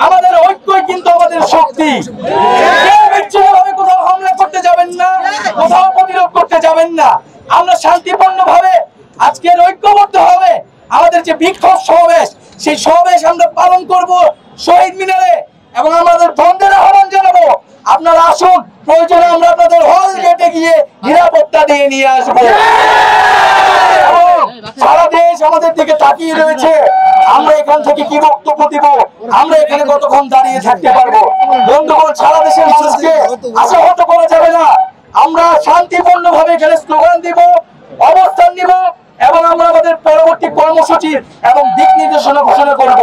আমাদের ঐক্যই কিন্তু আমাদের শক্তি। বিচ্ছিন্নভাবে কোথাও হামলা করতে যাবেন না, কোথাও প্রতিরোধ করতে যাবেন না। আমরা শান্তিপূর্ণভাবে আজকের ঐক্যবদ্ধ হবে। আমাদের যে বিক্ষোভ সমাবেশ, সেই সমাবেশ আমরা পালন করব শহীদ মিনারে এবং আমাদের বন্ধের আহ্বান জানাবো। আপনারা আসুন, প্রয়োজনে আমরা আপনাদের হল গেটে গিয়ে নিরাপত্তা দিয়ে নিয়ে আসবো। সারা দেশ আমাদের দিকে তাকিয়ে রয়েছে, আমরা এখান থেকে কি বক্তব্য দিব, আমরা এখানে কতক্ষণ দাঁড়িয়ে থাকতে পারবো। বন্ধুগণ, সারা দেশের মানুষকে আশাহত করা যাবে না। আমরা শান্তিপূর্ণভাবে এখানে স্লোগান দিব, অবস্থান নিব এবং আমরা আমাদের পরবর্তী কর্মসূচি এবং দিক নির্দেশনা ঘোষণা করব।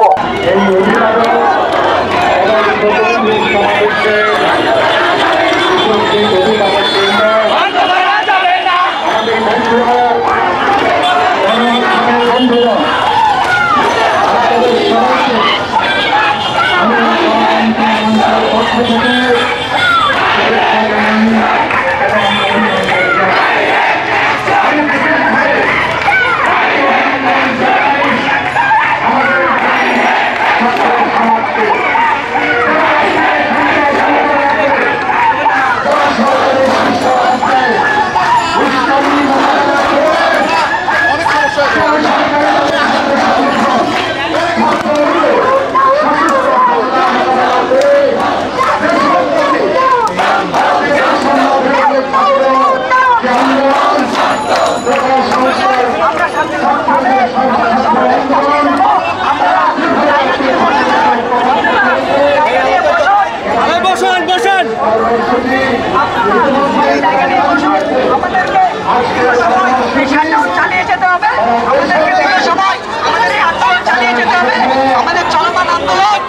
আমাদের চলমান আন্দোলন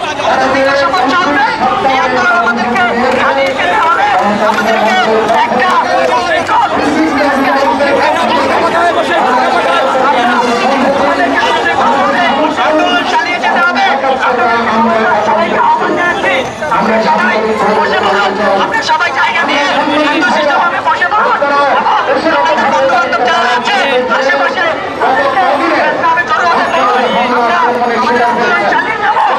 চলবে।